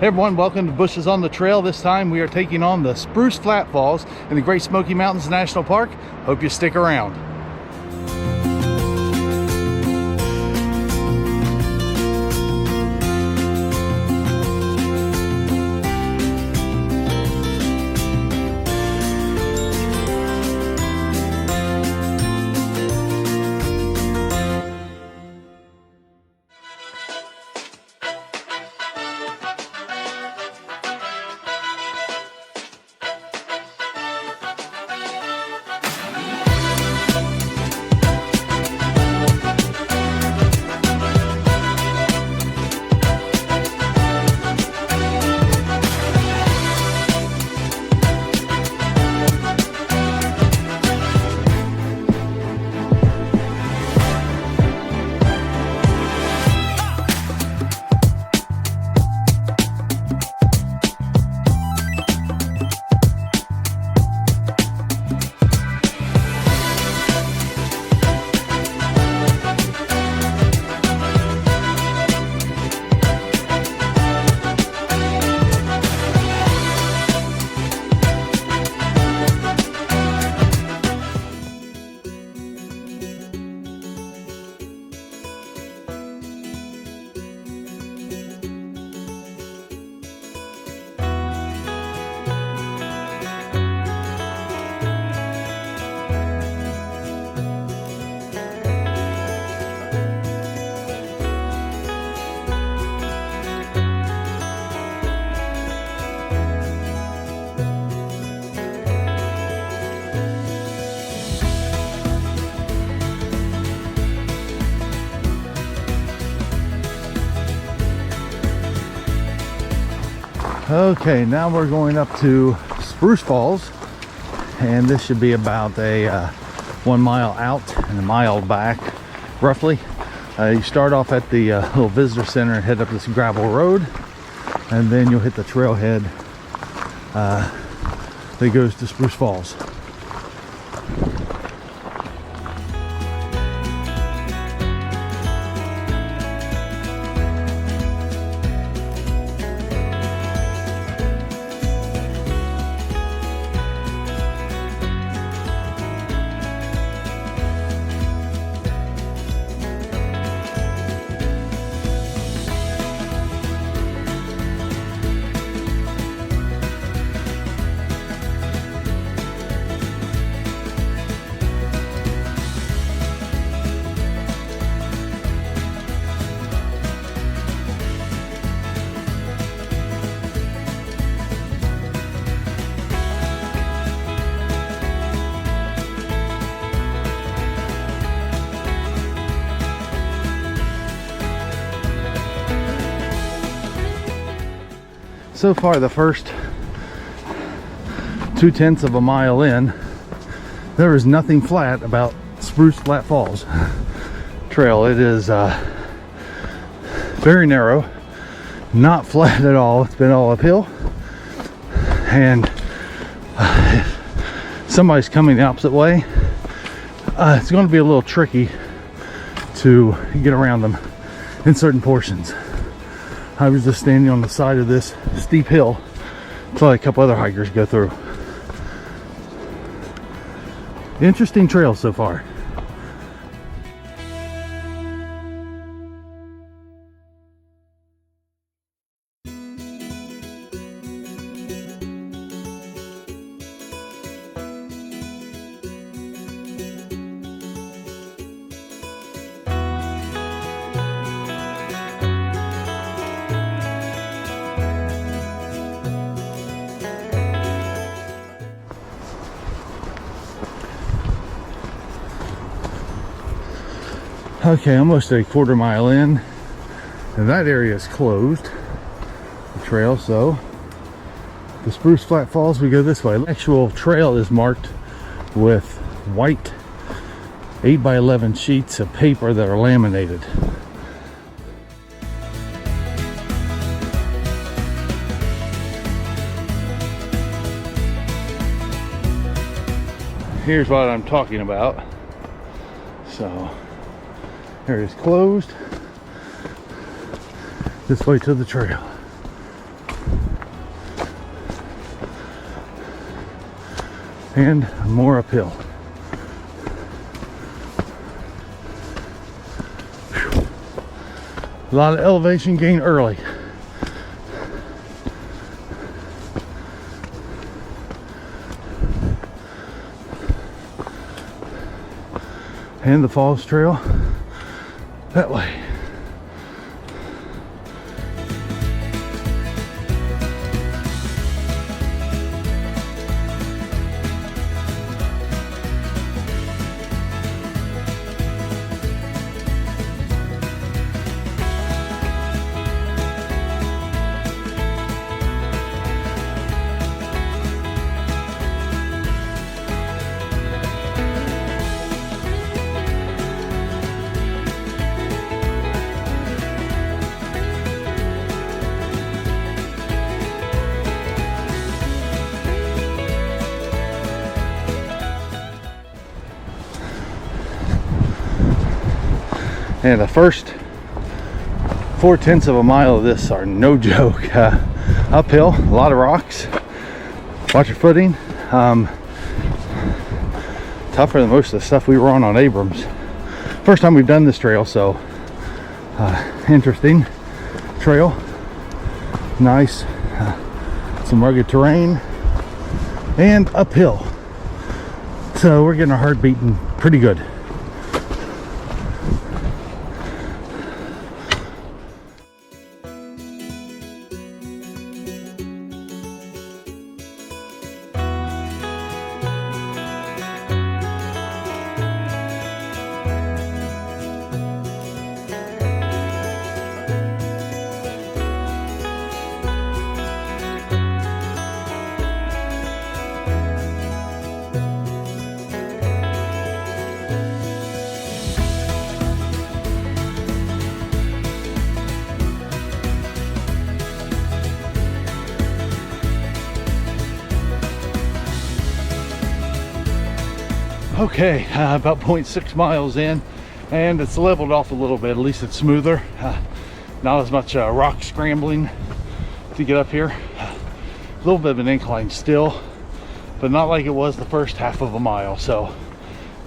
Hey everyone, welcome to Bushes on the Trail. This time we are taking on the Spruce Flats Falls in the Great Smoky Mountains National Park. Hope you stick around. Okay, now we're going up to Spruce Falls, and this should be about a 1 mile out and a mile back, roughly. You start off at the little visitor center and head up this gravel road, and then you'll hit the trailhead that goes to Spruce Falls. So far, the first 2/10 of a mile in, there is nothing flat about Spruce Flats Falls trail. It is very narrow, not flat at all. It's been all uphill, and if somebody's coming the opposite way, it's going to be a little tricky to get around them in certain portions. I was just standing on the side of this steep hill until a couple other hikers go through. Interesting trail so far. Okay, almost a quarter mile in, and that area is closed, the trail. So the Spruce Flats Falls, we go this way. The actual trail is marked with white 8x11 sheets of paper that are laminated. Here's what I'm talking about. So area is closed. This way to the trail. and more uphill. Whew. A lot of elevation gain early. And the Falls Trail that way. And the first 4/10 of a mile of this are no joke. Uphill, a lot of rocks. Watch your footing. Tougher than most of the stuff we were on Abrams. First time we've done this trail, so interesting trail. Nice, some rugged terrain, and uphill. So we're getting our heart beating pretty good. Okay, about 0.6 miles in, and it's leveled off a little bit. At least it's smoother. Not as much rock scrambling to get up here. A little bit of an incline still, but not like it was the first half of a mile. So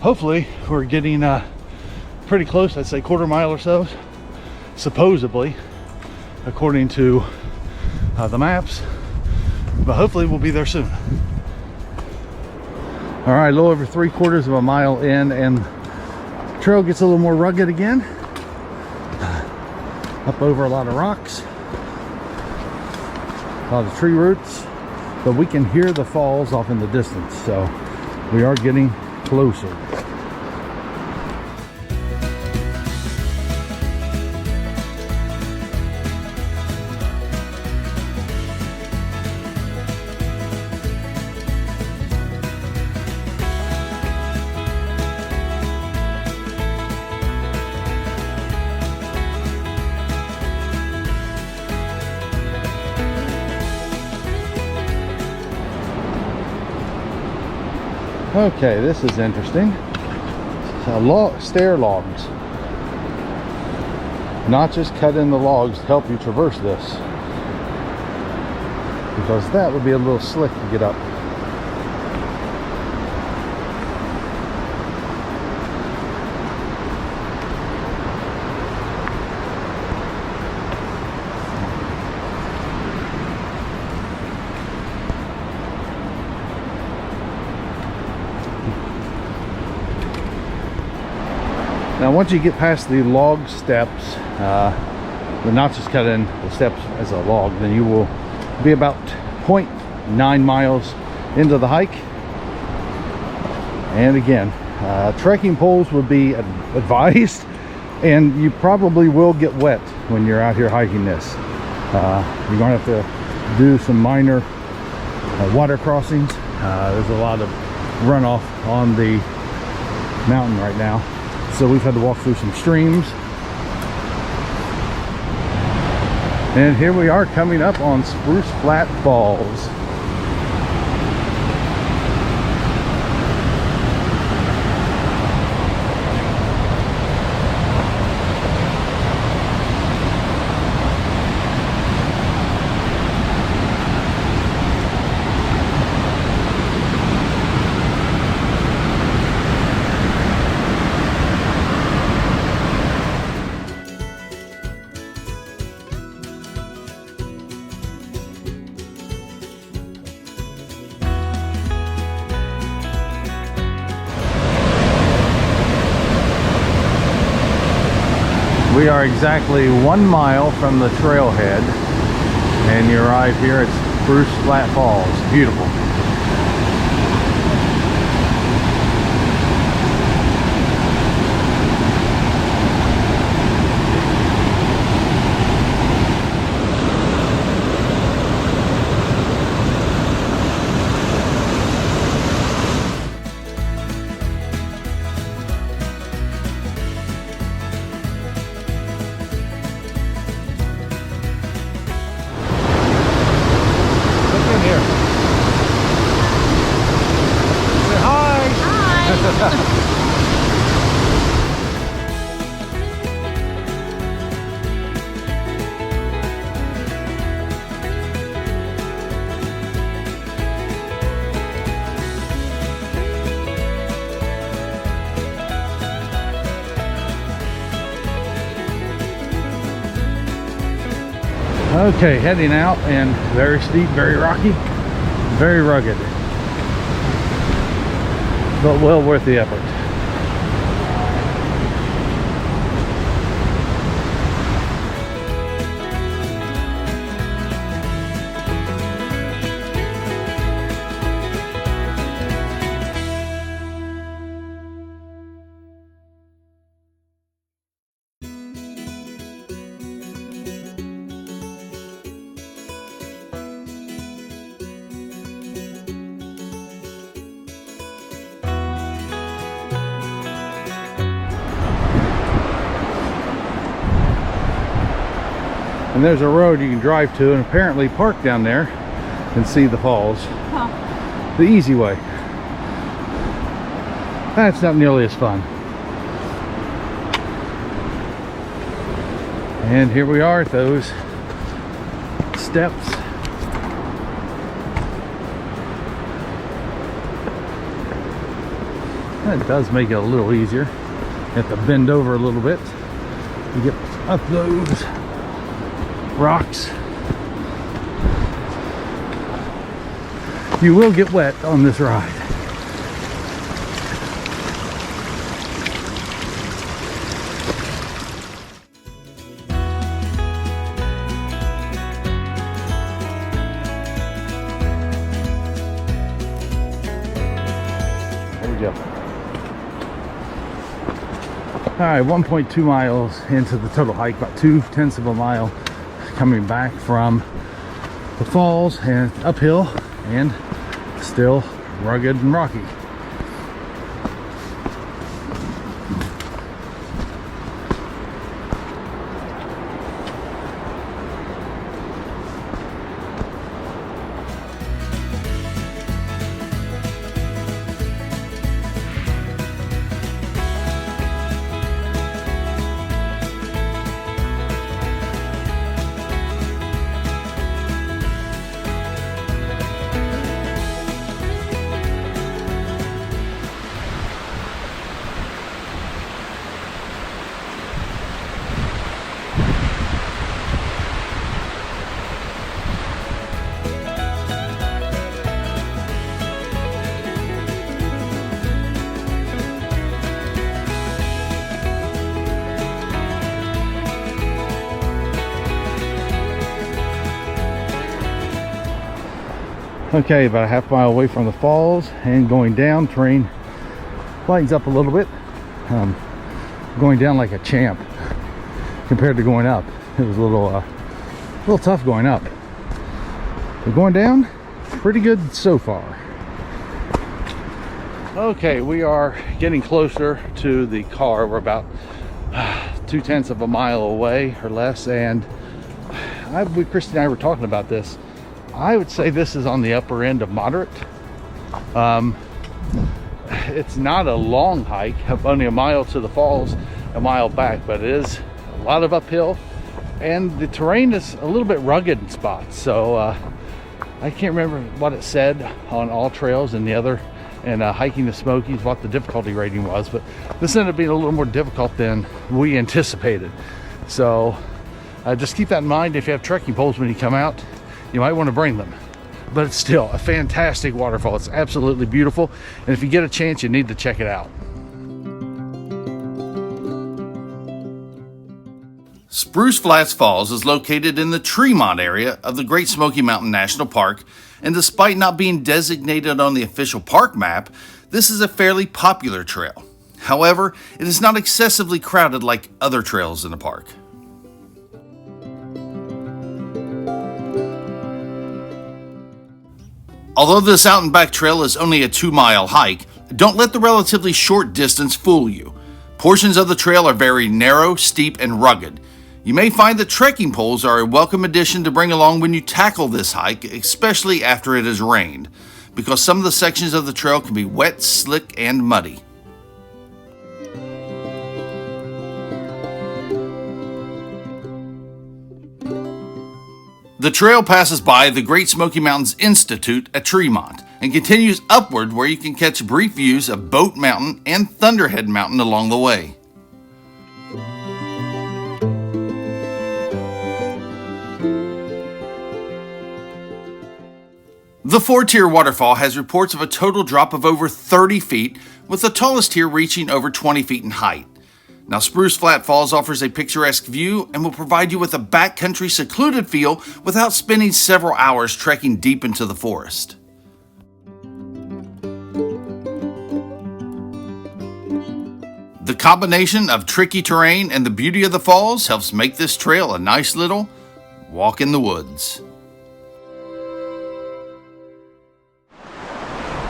hopefully we're getting pretty close. I'd say quarter mile or so, supposedly, according to the maps. But hopefully we'll be there soon. All right, a little over 3/4 of a mile in, and the trail gets a little more rugged again. Up over a lot of rocks, a lot of tree roots, but we can hear the falls off in the distance, so we are getting closer. Okay, this is interesting. Stair logs. Notches cut in the logs to help you traverse this, because that would be a little slick to get up. Now once you get past the log steps, the notches cut in the steps as a log, then you will be about 0.9 miles into the hike. And again, trekking poles would be advised, and you probably will get wet when you're out here hiking this. You're going to have to do some minor water crossings. There's a lot of runoff on the mountain right now, so we've had to walk through some streams. And here we are coming up on Spruce Flats Falls. We are exactly 1 mile from the trailhead, and you arrive here at Spruce Flats Falls. Beautiful. Okay, heading out, and very steep, very rocky, very rugged, but well worth the effort. And there's a road you can drive to and apparently park down there and see the falls. Huh. The easy way. That's not nearly as fun. And here we are at those steps. That does make it a little easier. You have to bend over a little bit to get up those rocks. You will get wet on this ride. There we go. All right, 1.2 miles into the total hike, about 2/10 of a mile. Coming back from the falls and uphill and still rugged and rocky. Okay, about a half mile away from the falls and going down, terrain lightens up a little bit. Going down like a champ compared to going up. It was a little tough going up, but going down, pretty good so far. Okay, we are getting closer to the car. We're about 2/10 of a mile away or less, and Christy and I were talking about this. I would say this is on the upper end of moderate. It's not a long hike, only a mile to the falls, a mile back, but it is a lot of uphill, and the terrain is a little bit rugged in spots. So I can't remember what it said on all trails and the other, and hiking the Smokies, what the difficulty rating was, but this ended up being a little more difficult than we anticipated. So just keep that in mind. If you have trekking poles when you come out, you might want to bring them. But it's still a fantastic waterfall. It's absolutely beautiful, and if you get a chance, you need to check it out. Spruce Flats Falls is located in the Tremont area of the Great Smoky Mountain National Park, and despite not being designated on the official park map, this is a fairly popular trail. However, it is not excessively crowded like other trails in the park. Although this out and back trail is only a 2-mile hike, don't let the relatively short distance fool you. Portions of the trail are very narrow, steep, and rugged. You may find that trekking poles are a welcome addition to bring along when you tackle this hike, especially after it has rained, because some of the sections of the trail can be wet, slick, and muddy. The trail passes by the Great Smoky Mountains Institute at Tremont and continues upward where you can catch brief views of Boat Mountain and Thunderhead Mountain along the way. The 4-tier waterfall has reports of a total drop of over 30 feet, with the tallest tier reaching over 20 feet in height. Now, Spruce Flat Falls offers a picturesque view and will provide you with a backcountry secluded feel without spending several hours trekking deep into the forest. The combination of tricky terrain and the beauty of the falls helps make this trail a nice little walk in the woods.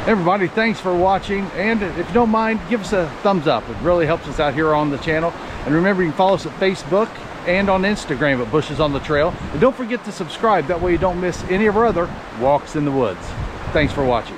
Everybody, thanks for watching, and if you don't mind, give us a thumbs up. It really helps us out here on the channel. And remember, you can follow us at Facebook and on Instagram at Bushes on the Trail. And don't forget to subscribe, that way you don't miss any of our other walks in the woods. Thanks for watching.